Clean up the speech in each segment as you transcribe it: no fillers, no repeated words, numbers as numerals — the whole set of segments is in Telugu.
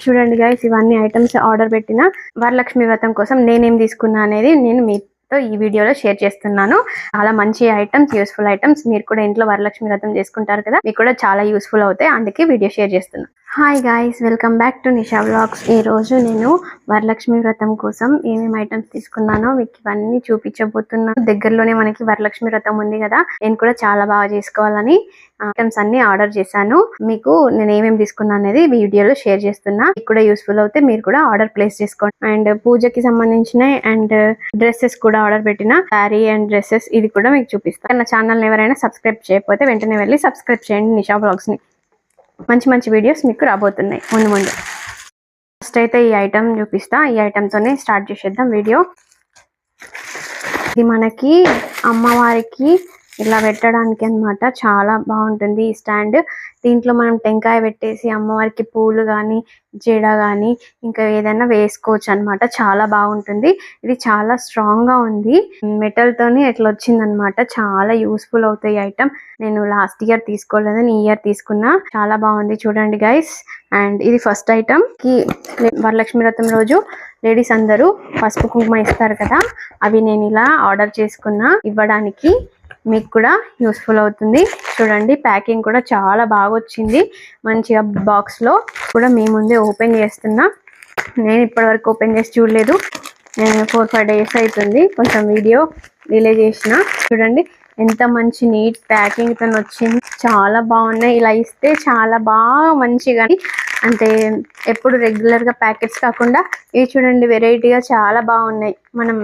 చూడండి గైస్, ఇవన్నీ ఐటమ్స్ ఆర్డర్ పెట్టిన వరలక్ష్మి వ్రతం కోసం నేనేం తీసుకున్నా అనేది నేను మీతో ఈ వీడియోలో షేర్ చేస్తున్నాను. చాలా మంచి ఐటమ్స్, యూస్ఫుల్ ఐటమ్స్. మీరు కూడా ఇంట్లో వరలక్ష్మి వ్రతం చేసుకుంటారు కదా, మీకు కూడా చాలా యూస్ఫుల్ అవుతాయి, అందుకే వీడియో షేర్ చేస్తున్నాను. Hi guys, welcome back to Nisha vlogs. ఈ రోజు నేను వరలక్ష్మి వ్రతం కోసం ఏమేమి ఐటమ్స్ తీసుకున్నానో మీకు ఇవన్నీ చూపించబోతున్నాను. దగ్గరలోనే మనకి వరలక్ష్మి వ్రతం ఉంది కదా, నేను కూడా చాలా బాగా చేసుకోవాలని ఐటమ్స్ అన్ని ఆర్డర్ చేశాను. మీకు నేను ఏమేమి తీసుకున్నా అనేది వీడియోలో షేర్ చేస్తున్నా. మీకు కూడా యూస్ఫుల్ అవుతే మీరు కూడా ఆర్డర్ ప్లేస్ చేసుకోండి. అండ్ పూజకి సంబంధించిన అండ్ డ్రెస్సెస్ కూడా ఆర్డర్ పెట్టిన శారీ అండ్ డ్రెస్సెస్, ఇది కూడా మీకు చూపిస్తాను. నా ఛానల్ ఎవరైనా సబ్స్క్రైబ్ చేయకపోతే వెంటనే వెళ్ళి సబ్స్క్రైబ్ చేయండి నిషా వ్లాగ్స్ ని. మంచి మంచి వీడియోస్ మీకు రాబోతున్నాయి ముందు. ఫస్ట్ అయితే ఈ ఐటమ్ చూపిస్తా. ఈ ఐటమ్ తోనే స్టార్ట్ చేసేద్దాం వీడియో. ఇది మనకి అమ్మవారికి ఇలా పెట్టడానికి అన్నమాట. చాలా బాగుంటుంది ఈ స్టాండ్. దీంట్లో మనం టెంకాయ పెట్టేసి అమ్మవారికి పూలు కానీ జడ కానీ ఇంకా ఏదైనా వేసుకోవచ్చు అన్నమాట. చాలా బాగుంటుంది. ఇది చాలా స్ట్రాంగ్ గా ఉంది, మెటల్ తోని ఎట్లా వచ్చింది అనమాట. చాలా యూస్ఫుల్ అవుతాయి ఐటమ్. నేను లాస్ట్ ఇయర్ తీసుకోలేదని ఈ ఇయర్ తీసుకున్నా. చాలా బాగుంది చూడండి గైస్. అండ్ ఇది ఫస్ట్ ఐటమ్ కి వరలక్ష్మి వ్రతం రోజు లేడీస్ అందరూ పసుపు కుంకుమ ఇస్తారు కదా, అవి నేను ఇలా ఆర్డర్ చేసుకున్నా ఇవ్వడానికి. మీకు కూడా యూస్ఫుల్ అవుతుంది. చూడండి, ప్యాకింగ్ కూడా చాలా బాగా వచ్చింది మంచిగా. బాక్స్ లో కూడా మీ ముందే ఓపెన్ చేస్తున్నా. నేను ఇప్పటి వరకు ఓపెన్ చేసి చూడలేదు. నేను 4-5 days అవుతుంది కొంచెం వీడియో డిలే చేసిన. చూడండి ఎంత మంచి నీట్ ప్యాకింగ్ తో వచ్చింది. చాలా బాగున్నాయి. ఇలా ఇస్తే చాలా బాగా మంచిగా, అంటే ఎప్పుడు రెగ్యులర్ గా ప్యాకెట్స్ కాకుండా ఇవి చూడండి వెరైటీగా చాలా బాగున్నాయి. మనం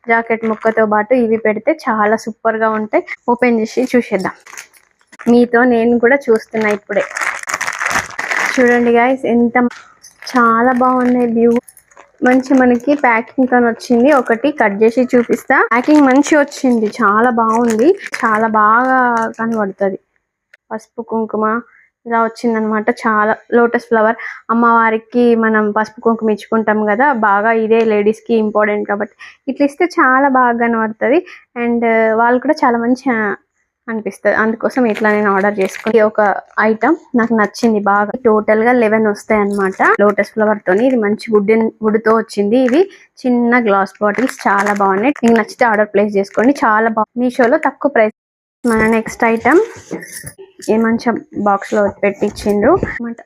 జాకెట్ ముక్కతో పాటు ఇవి పెడితే చాలా సూపర్ గా ఉంటాయి. ఓపెన్ చేసి చూసేద్దాం. మీతో నేను కూడా చూస్తున్నా ఇప్పుడే. చూడండి గైస్, ఎంత చాలా బాగున్నాయి. వ్యూ మంచి మనకి ప్యాకింగ్ తో వచ్చింది. ఒకటి కట్ చేసి చూపిస్తా. ప్యాకింగ్ మంచి వచ్చింది, చాలా బాగుంది, చాలా బాగా కనబడుతుంది. పసుపు కుంకుమ ఇలా వచ్చిందనమాట. చాలా లోటస్ ఫ్లవర్, అమ్మవారికి మనం పసుపు కుంకుమ ఇచ్చుకుంటాం కదా, బాగా ఇదే లేడీస్ కి ఇంపార్టెంట్ కాబట్టి ఇట్లా ఇస్తే చాలా బాగా కనబడుతుంది. అండ్ వాళ్ళు కూడా చాలా మంచిగా అనిపిస్తుంది. అందుకోసం ఇట్లా నేను ఆర్డర్ చేసుకుని ఒక ఐటమ్ నాకు నచ్చింది బాగా. టోటల్ గా 11 వస్తాయి అనమాట లోటస్ ఫ్లవర్ తోని. ఇది మంచి వుడ్ తో వచ్చింది. ఇవి చిన్న గ్లాస్ బాటిల్స్ చాలా బాగున్నాయి. మీకు నచ్చితే ఆర్డర్ ప్లేస్ చేసుకోండి. చాలా బాగుంది. మీషోలో తక్కువ ప్రైస్. మన నెక్స్ట్ ఐటమ్ ఏ మంచి బాక్స్ లో పెట్టించిండ్రు.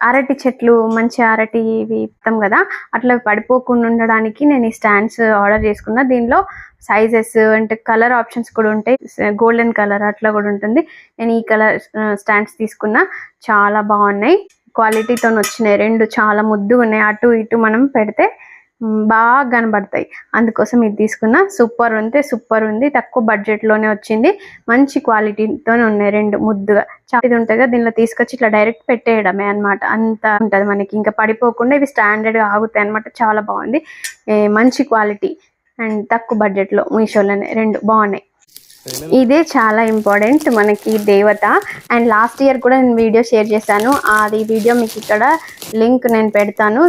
అరటి చెట్లు, మంచి అరటి ఇస్తాం కదా, అట్లా పడిపోకుండా ఉండడానికి నేను ఈ స్టాండ్స్ ఆర్డర్ చేసుకున్నా. దీనిలో సైజెస్ అంటే కలర్ ఆప్షన్స్ కూడా ఉంటాయి. గోల్డెన్ కలర్ అట్లా కూడా ఉంటుంది. నేను ఈ కలర్ స్టాండ్స్ తీసుకున్నా. చాలా బాగున్నాయి, క్వాలిటీతో వచ్చినాయి. రెండు చాలా ముద్దుగా ఉన్నాయి. అటు ఇటు మనం పెడితే బాగా కనబడతాయి. అందుకోసం ఇది తీసుకున్నా. సూపర్ ఉంది. తక్కువ బడ్జెట్ లోనే వచ్చింది. మంచి క్వాలిటీతోనే ఉన్నాయి. రెండు ముద్దుగా ఇది ఉంటుంది కదా, దీనిలో తీసుకొచ్చి ఇట్లా డైరెక్ట్ పెట్టేయడమే అన్నమాట. అంత ఉంటది మనకి, ఇంకా పడిపోకుండా ఇవి స్టాండర్డ్ గా ఆగుతాయి అన్నమాట. చాలా బాగుంది, మంచి క్వాలిటీ అండ్ తక్కువ బడ్జెట్ లో మీషోలోనే రెండు బాగున్నాయి. ఇదే చాలా ఇంపార్టెంట్ మనకి దేవత. అండ్ లాస్ట్ ఇయర్ కూడా నేను వీడియో షేర్ చేశాను. అది వీడియో మీకు ఇక్కడ లింక్ నేను పెడతాను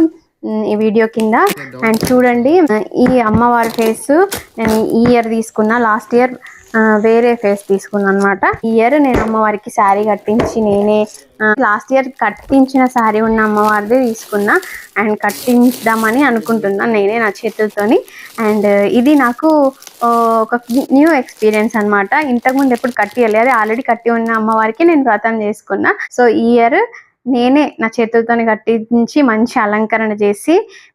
ఈ వీడియో కింద. అండ్ చూడండి, ఈ అమ్మవారి ఫేస్ నేను ఈ ఇయర్ తీసుకున్నా. లాస్ట్ ఇయర్ వేరే ఫేస్ తీసుకున్నా అనమాట. ఈ ఇయర్ నేను అమ్మవారికి శారీ కట్టించి నేనే లాస్ట్ ఇయర్ కట్టించిన శారీ ఉన్న అమ్మవారిది తీసుకున్నా. అండ్ కట్టించుదామని అనుకుంటున్నా నేనే నా చేతులతోని. అండ్ ఇది నాకు ఒక న్యూ ఎక్స్పీరియన్స్ అనమాట. ఇంతకుముందు ఎప్పుడు కట్టియలేదు, ఆల్రెడీ కట్టి ఉన్న అమ్మవారికి నేను వ్రతం చేసుకున్నా. సో ఈ ఇయర్ నేనే నా చేతులతోని కట్టించి మంచి అలంకరణ చేసి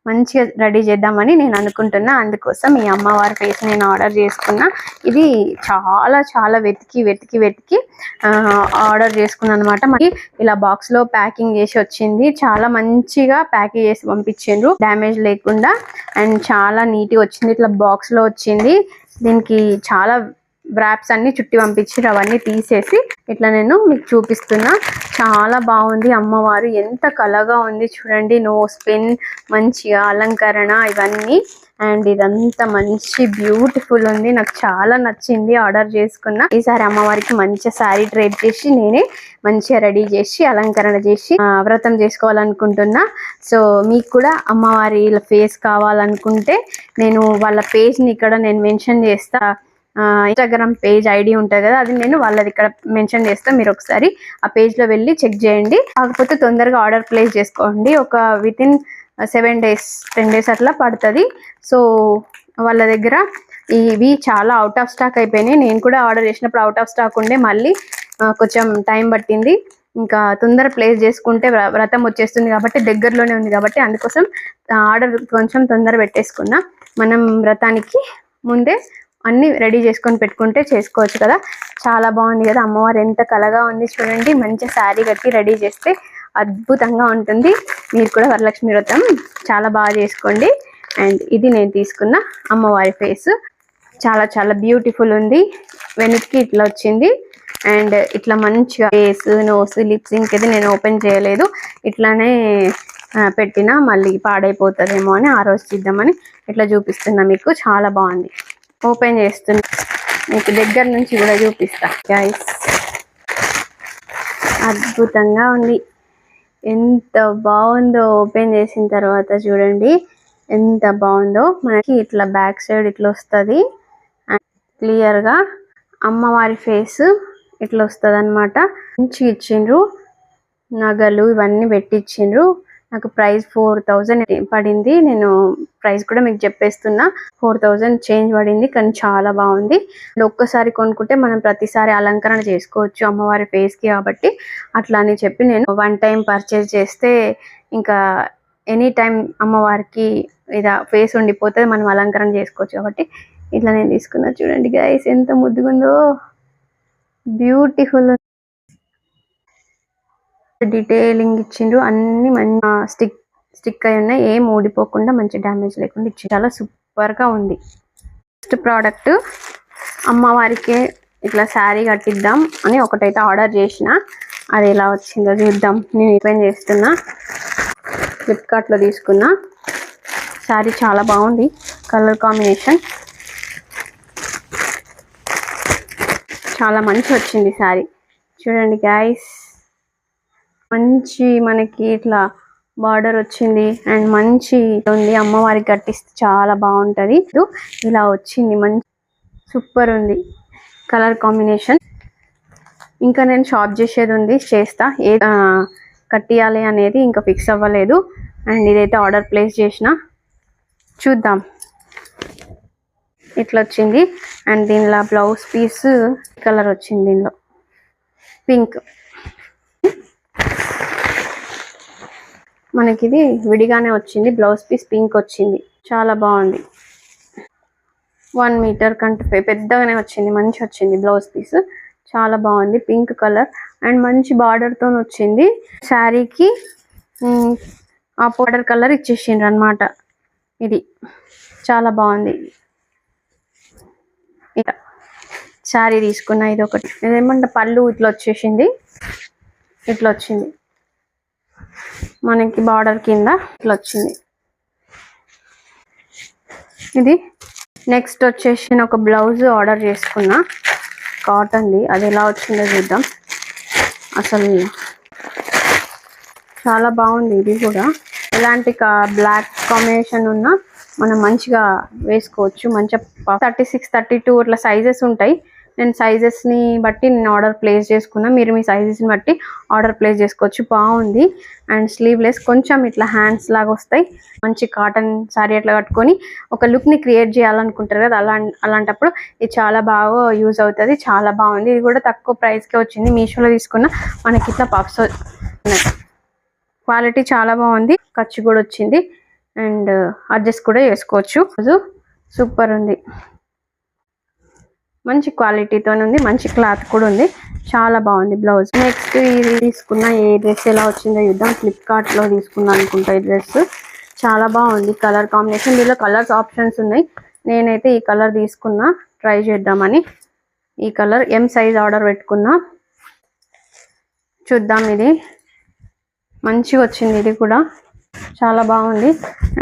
మంచిగా రెడీ చేద్దామని నేను అనుకుంటున్నా. అందుకోసం ఈ అమ్మవారి ఫేస్ నేను ఆర్డర్ చేసుకున్నా. ఇది చాలా వెతికి ఆర్డర్ చేసుకున్నాను అనమాట. మనకి ఇలా బాక్స్ లో ప్యాకింగ్ చేసి వచ్చింది. చాలా మంచిగా ప్యాకింగ్ చేసి పంపించిండ్రు, డ్యామేజ్ లేకుండా. అండ్ చాలా నీట్గా వచ్చింది. ఇట్లా బాక్స్ లో వచ్చింది. దీనికి చాలా వ్రాప్స్ అన్ని చుట్టి పంపించారు. అవన్నీ తీసేసి ఇట్లా నేను మీకు చూపిస్తున్నా. చాలా బాగుంది. అమ్మవారు ఎంత కళగా ఉంది చూడండి. నోస్ పిన్, మంచిగా అలంకరణ ఇవన్నీ. అండ్ ఇదంతా మంచి బ్యూటిఫుల్ ఉంది. నాకు చాలా నచ్చింది. ఆర్డర్ చేసుకున్నా. ఈసారి అమ్మవారికి మంచిగా శారీ డ్రేప్ చేసి నేనే మంచిగా రెడీ చేసి అలంకరణ చేసి వ్రతం చేసుకోవాలనుకుంటున్నా. సో మీకు కూడా అమ్మవారి ఫేస్ కావాలనుకుంటే నేను వాళ్ళ పేజ్ ని ఇక్కడ నేను మెన్షన్ చేస్తా. ఇన్స్టాగ్రామ్ పేజ్ ఐడి ఉంటుంది కదా, అది నేను వాళ్ళది ఇక్కడ మెన్షన్ చేస్తాను. మీరు ఒకసారి ఆ పేజ్ లో వెళ్ళి చెక్ చేయండి. కాకపోతే తొందరగా ఆర్డర్ ప్లేస్ చేసుకోండి. ఒక వితిన్ 7 days 10 days అట్లా పడుతుంది. సో వాళ్ళ దగ్గర ఇవి చాలా అవుట్ ఆఫ్ స్టాక్ అయిపోయినాయి. నేను కూడా ఆర్డర్ చేసినప్పుడు అవుట్ ఆఫ్ స్టాక్ ఉండే, మళ్ళీ కొంచెం టైం పట్టింది. ఇంకా తొందర ప్లేస్ చేసుకుంటే వ్రతం వచ్చేస్తుంది కాబట్టి, దగ్గరలోనే ఉంది కాబట్టి అందుకోసం ఆర్డర్ కొంచెం తొందర పెట్టేసుకున్నా. మనం వ్రతానికి ముందే అన్ని రెడీ చేసుకొని పెట్టుకుంటే చేసుకోవచ్చు కదా. చాలా బాగుంది కదా, అమ్మవారు ఎంత కలగా ఉంది చూడండి. మంచి శారీ కట్టి రెడీ చేస్తే అద్భుతంగా ఉంటుంది. మీరు కూడా వరలక్ష్మి వ్రతం చాలా బాగా చేసుకోండి. అండ్ ఇది నేను తీసుకున్న అమ్మవారి ఫేస్, చాలా చాలా బ్యూటిఫుల్ ఉంది. వెనక్కి ఇట్లా వచ్చింది అండ్ ఇట్లా మంచిగా ఫేస్, నోస్, లిప్స్ ఇంకది నేను ఓపెన్ చేయలేదు, ఇట్లానే పెట్టినా మళ్ళీ పాడైపోతుందేమో అని ఆ రోజు తీద్దామని ఇట్లా చూపిస్తున్నా మీకు. చాలా బాగుంది. ఓపెన్ చేస్తున్నా, మీకు దగ్గర నుంచి కూడా చూపిస్తా గైస్. అద్భుతంగా ఉంది, ఎంత బాగుందో. ఓపెన్ చేసిన తర్వాత చూడండి ఎంత బాగుందో. మనకి ఇట్లా బ్యాక్ సైడ్ ఇట్లా వస్తుంది క్లియర్గా. అమ్మవారి ఫేస్ ఇట్లా వస్తుంది అనమాట. మంచి ఇచ్చిండ్రు, నగలు ఇవన్నీ పెట్టించిండ్రు. నాకు ప్రైస్ 4000 పడింది. నేను ప్రైస్ కూడా మీకు చెప్పేస్తున్నా, 4000 చేంజ్ పడింది. కానీ చాలా బాగుంది. ఒక్కసారి కొనుక్కుంటే మనం ప్రతిసారి అలంకరణ చేసుకోవచ్చు అమ్మవారి ఫేస్కి కాబట్టి అట్లా అని చెప్పి నేను 1 టైం పర్చేజ్ చేస్తే ఇంకా ఎనీ టైం అమ్మవారికి ఇదా ఫేస్ ఉండిపోతుంది, మనం అలంకరణ చేసుకోవచ్చు కాబట్టి ఇట్లా నేను తీసుకున్నా. చూడండి గైస్ ఎంత ముద్దుగుందో, బ్యూటిఫుల్. డీటెయిలింగ్ ఇచ్చిండ్రు, అన్ని మంచి స్టిక్ అయి ఉన్నాయి, ఏం ఊడిపోకుండా మంచి డ్యామేజ్ లేకుండా ఇచ్చి చాలా సూపర్ గా ఉంది. నెక్స్ట్ ప్రోడక్ట్, అమ్మవారికి ఇట్లా శారీ కట్టిద్దాం అని ఒకటైతే ఆర్డర్ చేసిన, అది ఎలా వచ్చిందో చూద్దాం. నేను ఓపెన్ చేస్తున్నా, ఫ్లిప్కార్ట్ లో తీసుకున్నా. శారీ చాలా బాగుంది, కలర్ కాంబినేషన్ చాలా మంచి వచ్చింది శారీ. చూడండి గైస్, మంచి మనకి ఇట్లా బార్డర్ వచ్చింది అండ్ మంచి ఉంది. అమ్మవారికి కట్టిస్తే చాలా బాగుంటది. ఇలా వచ్చింది, మంచి సూపర్ ఉంది కలర్ కాంబినేషన్. ఇంకా నేను షాప్ చేసేది ఉంది, చేస్తా. ఏ కట్టియాలి అనేది ఇంకా ఫిక్స్ అవ్వలేదు. అండ్ ఇదైతే ఆర్డర్ ప్లేస్ చేసిన, చూద్దాం. ఇట్లా వచ్చింది అండ్ దీనిలో బ్లౌజ్ పీస్ కలర్ వచ్చింది, దీనిలో పింక్. మనకి ఇది విడిగానే వచ్చింది, బ్లౌజ్ పీస్ పింక్ వచ్చింది, చాలా బాగుంది. 1 మీటర్ కంటే పెద్దగానే వచ్చింది, మంచి వచ్చింది బ్లౌజ్ పీస్, చాలా బాగుంది. పింక్ కలర్ అండ్ మంచి బార్డర్ తో వచ్చింది. శారీకి ఆ బార్డర్ కలర్ ఇచ్చేసిండ్రు అనమాట. ఇది చాలా బాగుంది. ఇట్లా శారీ తీసుకున్నా, ఇది ఒకటి. ఏమంటే పళ్ళు ఇట్లా వచ్చేసింది, ఇట్లా వచ్చింది మనకి బార్డర్ కింద ఇట్లా వచ్చింది. ఇది నెక్స్ట్ వచ్చేసి నేను ఒక బ్లౌజ్ ఆర్డర్ చేసుకున్నా, కాటన్ది. అది ఎలా వచ్చిందో చూద్దాం. అసలు చాలా బాగుంది. ఇది కూడా ఎలాంటి బ్లాక్ కాంబినేషన్ ఉన్నా మనం మంచిగా వేసుకోవచ్చు. మంచిగా 36, 32 ఇట్లా సైజెస్ ఉంటాయి. నేను సైజెస్ని బట్టి నేను ఆర్డర్ ప్లేస్ చేసుకున్నా, మీరు మీ సైజెస్ని బట్టి ఆర్డర్ ప్లేస్ చేసుకోవచ్చు. బాగుంది. అండ్ స్లీవ్లెస్, కొంచెం ఇట్లా హ్యాండ్స్ లాగా వస్తాయి. మంచి కాటన్ శారీ అట్లా కట్టుకొని ఒక లుక్ని క్రియేట్ చేయాలనుకుంటారు కదా, అలాంటప్పుడు ఇది చాలా బాగా యూజ్ అవుతుంది. చాలా బాగుంది. ఇది కూడా తక్కువ ప్రైస్కే వచ్చింది, మీషోలో తీసుకున్న. మనకి ఇట్లా పఫ్స్ ఉన్నాయి, క్వాలిటీ చాలా బాగుంది. ఖర్చు కూడా వచ్చింది అండ్ అడ్జస్ట్ కూడా చేసుకోవచ్చు. సూపర్ ఉంది, మంచి క్వాలిటీతో ఉంది, మంచి క్లాత్ కూడా ఉంది, చాలా బాగుంది బ్లౌజ్. నెక్స్ట్ ఇది తీసుకున్న, ఏ డ్రెస్ ఎలా వచ్చిందో చూద్దాం. ఫ్లిప్కార్ట్లో తీసుకున్నా అనుకుంటా ఈ డ్రెస్, చాలా బాగుంది కలర్ కాంబినేషన్. దీనిలో కలర్స్ ఆప్షన్స్ ఉన్నాయి. నేనైతే ఈ కలర్ తీసుకున్నా, ట్రై చేద్దామని ఈ కలర్ M సైజ్ ఆర్డర్ పెట్టుకున్నా. చూద్దాం. ఇది మంచిగా వచ్చింది, ఇది కూడా చాలా బాగుంది.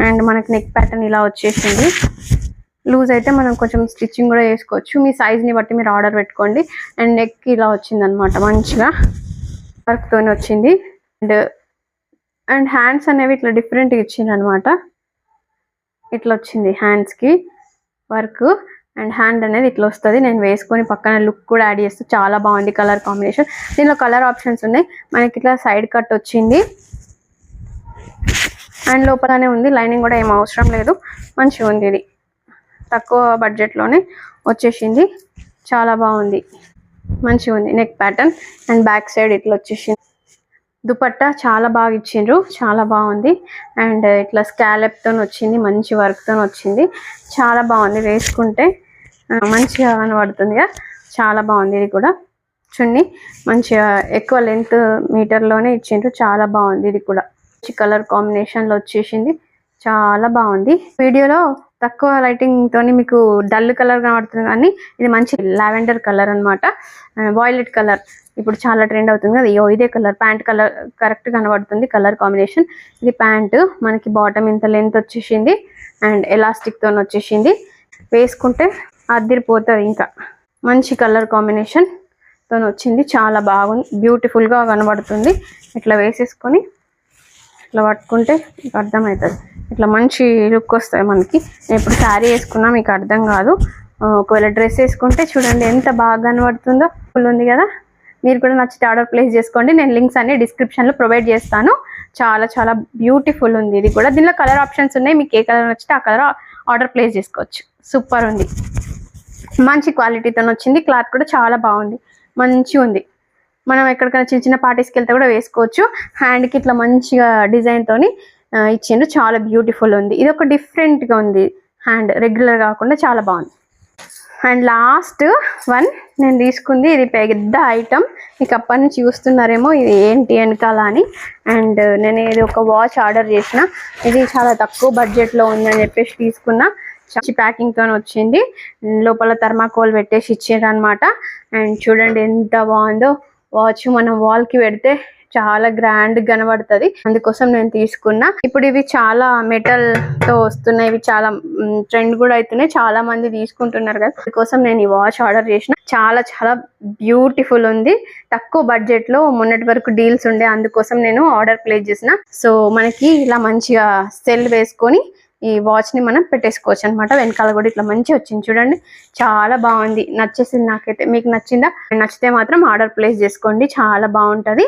అండ్ మనకి నెక్ ప్యాటర్న్ ఇలా వచ్చేసింది. లూజ్ అయితే మనం కొంచెం స్టిచ్చింగ్ కూడా చేసుకోవచ్చు, మీ సైజ్ని బట్టి మీరు ఆర్డర్ పెట్టుకోండి. అండ్ నెక్ ఇలా వచ్చింది అనమాట, మంచిగా వర్క్తో వచ్చింది. అండ్ హ్యాండ్స్ అనేవి ఇట్లా డిఫరెంట్గా ఇచ్చింది అనమాట. ఇట్లా వచ్చింది హ్యాండ్స్కి వర్క్ అండ్ హ్యాండ్ అనేది ఇట్లా వస్తుంది. నేను వేసుకొని పక్కన లుక్ కూడా యాడ్ చేస్తూ, చాలా బాగుంది కలర్ కాంబినేషన్. దీనిలో కలర్ ఆప్షన్స్ ఉన్నాయి. మనకి ఇట్లా సైడ్ కట్ వచ్చింది, అండ్ లోపలనే ఉంది, లైనింగ్ కూడా ఏం అవసరం లేదు, మంచిగా ఉంది. ఇది తక్కువ బడ్జెట్లోనే వచ్చేసింది, చాలా బాగుంది, మంచిగా ఉంది. Neck pattern and back side ఇట్లా వచ్చేసింది. దుపట్టా చాలా బాగా ఇచ్చిండ్రు, చాలా బాగుంది. అండ్ ఇట్లా స్కాలప్తో వచ్చింది, మంచి వర్క్తో వచ్చింది, చాలా బాగుంది. వేసుకుంటే మంచిగా కనబడుతుందిగా, చాలా బాగుంది. ఇది కూడా చున్నీ మంచిగా ఎక్కువ లెంత్ మీటర్లోనే ఇచ్చిండ్రు, చాలా బాగుంది. ఇది కూడా మంచి కలర్ కాంబినేషన్లో వచ్చేసింది, చాలా బాగుంది. వీడియోలో తక్కువ లైటింగ్ తోని మీకు డల్ కలర్ కనబడుతుంది, కానీ ఇది మంచి లావెండర్ కలర్ అనమాట, వాయిలెట్ కలర్ ఇప్పుడు చాలా ట్రెండ్ అవుతుంది కదా. ఇదే కలర్ ప్యాంట్ కలర్ కరెక్ట్ కనబడుతుంది, కలర్ కాంబినేషన్. ఇది ప్యాంట్ మనకి బాటమ్ ఇంత లెంత్ వచ్చేసింది అండ్ ఎలాస్టిక్ తో వచ్చేసింది, వేసుకుంటే అదిరిపోతుంది. ఇంకా మంచి కలర్ కాంబినేషన్ తో వచ్చింది, చాలా బాగుంది, బ్యూటిఫుల్ గా కనబడుతుంది. ఇట్లా వేసేసుకొని ఇట్లా పట్టుకుంటే మీకు అర్థమవుతుంది, ఇట్లా మంచి లుక్ వస్తుంది మనకి. నేను ఇప్పుడు శారీ వేసుకున్నా మీకు అర్థం కాదు, ఒకవేళ డ్రెస్ వేసుకుంటే చూడండి ఎంత బాగా కనబడుతుందో. ఫుల్ ఉంది కదా, మీరు కూడా నచ్చితే ఆర్డర్ ప్లేస్ చేసుకోండి. నేను లింక్స్ అన్ని డిస్క్రిప్షన్లో ప్రొవైడ్ చేస్తాను. చాలా చాలా బ్యూటిఫుల్ ఉంది. ఇది కూడా దీనిలో కలర్ ఆప్షన్స్ ఉన్నాయి, మీకు ఏ కలర్ నచ్చితే ఆ కలర్ ఆర్డర్ ప్లేస్ చేసుకోవచ్చు. సూపర్ ఉంది, మంచి క్వాలిటీతో వచ్చింది. క్లాత్ కూడా చాలా బాగుంది, మంచిగా ఉంది. మనం ఎక్కడికైనా చిన్న చిన్న పార్టీస్కి వెళ్తే కూడా వేసుకోవచ్చు. హ్యాండ్కి ఇట్లా మంచిగా డిజైన్తో ఇచ్చిండ్రు, చాలా బ్యూటిఫుల్ ఉంది. ఇది ఒక డిఫరెంట్గా ఉంది, హ్యాండ్ రెగ్యులర్ కాకుండా చాలా బాగుంది. అండ్ లాస్ట్ వన్ నేను తీసుకుంది, ఇది పెద్ద ఐటమ్, మీకు అప్పటి నుంచి చూస్తున్నారేమో ఇది ఏంటి వెనకాల అని. అండ్ నేను ఇది ఒక వాచ్ ఆర్డర్ చేసిన, ఇది చాలా తక్కువ బడ్జెట్లో ఉందని చెప్పేసి తీసుకున్నా. మంచి ప్యాకింగ్తో వచ్చింది, లోపల థర్మాకోల్ పెట్టేసి ఇచ్చారు అనమాట. అండ్ చూడండి ఎంత బాగుందో వాచ్, మనం వాల్కి పెడితే చాలా గ్రాండ్ కనబడుతుంది, అందుకోసం నేను తీసుకున్నా. ఇప్పుడు ఇవి చాలా మెటల్ తో వస్తున్నాయి, ఇవి చాలా ట్రెండ్ కూడా అవుతున్నాయి, చాలా మంది తీసుకుంటున్నారు కదా, అందుకోసం నేను ఈ వాచ్ ఆర్డర్ చేసిన. చాలా చాలా బ్యూటిఫుల్ ఉంది, తక్కువ బడ్జెట్ లో మొన్నటి వరకు డీల్స్ ఉండే, అందుకోసం నేను ఆర్డర్ ప్లేస్ చేసిన. సో మనకి ఇలా మంచిగా సెల్ వేసుకొని ఈ వాచ్ ని మనం పెట్టేసుకోవచ్చు అనమాట. వెనకాల కూడా ఇట్లా మంచిగా వచ్చింది చూడండి, చాలా బాగుంది, నచ్చేసింది నాకైతే. మీకు నచ్చిందా? నచ్చితే మాత్రం ఆర్డర్ ప్లేస్ చేసుకోండి, చాలా బాగుంటది.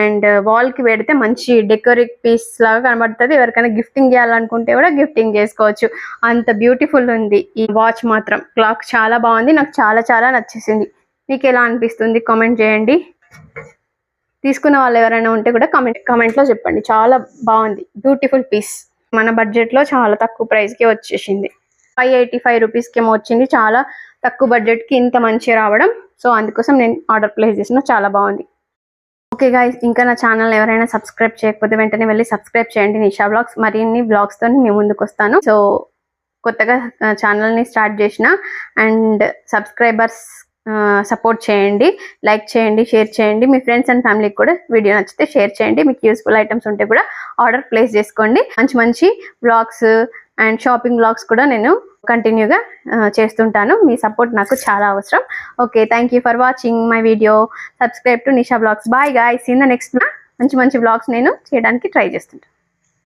అండ్ వాల్ కి పెడితే మంచి డెకరేట్ పీస్ లాగా కనబడుతుంది. ఎవరికైనా గిఫ్టింగ్ చేయాలనుకుంటే కూడా గిఫ్టింగ్ చేసుకోవచ్చు, అంత బ్యూటిఫుల్ ఉంది ఈ వాచ్ మాత్రం. క్లాక్ చాలా బాగుంది, నాకు చాలా చాలా నచ్చేసింది. మీకు ఎలా అనిపిస్తుంది కామెంట్ చేయండి. తీసుకున్న వాళ్ళు ఎవరైనా ఉంటే కూడా కామెంట్లో చెప్పండి. చాలా బాగుంది, బ్యూటిఫుల్ పీస్. మన బడ్జెట్లో చాలా తక్కువ ప్రైస్కి వచ్చేసింది, 585 రూపీస్కి ఏమో వచ్చింది. చాలా తక్కువ బడ్జెట్కి ఇంత మంచిగా రావడం, సో అందుకోసం నేను ఆర్డర్ ప్లేస్ చేసిన, చాలా బాగుంది. ఓకే గాయ్స్, ఇంకా నా ఛానల్ ఎవరైనా సబ్స్క్రైబ్ చేయకపోతే వెంటనే వెళ్ళి సబ్స్క్రైబ్ చేయండి. నిషా బ్లాగ్స్ మరిన్ని బ్లాగ్స్తో మేము ముందుకు వస్తాను. సో కొత్తగా ఛానల్ని స్టార్ట్ చేసిన అండ్ సబ్స్క్రైబర్స్ సపోర్ట్ చేయండి, లైక్ చేయండి, షేర్ చేయండి. మీ ఫ్రెండ్స్ అండ్ ఫ్యామిలీకి కూడా వీడియో నచ్చితే షేర్ చేయండి. మీకు యూస్ఫుల్ ఐటమ్స్ ఉంటే కూడా ఆర్డర్ ప్లేస్ చేసుకోండి. మంచి మంచి బ్లాగ్స్ అండ్ షాపింగ్ బ్లాగ్స్ కూడా నేను కంటిన్యూగా చేస్తుంటాను. మీ సపోర్ట్ నాకు చాలా అవసరం. Okay, thank you for watching my video. Subscribe to Nisha blogs. Bye guys, in the next మంచి మంచి బ్లాగ్స్ నేను చేయడానికి ట్రై చేస్తుంటాను.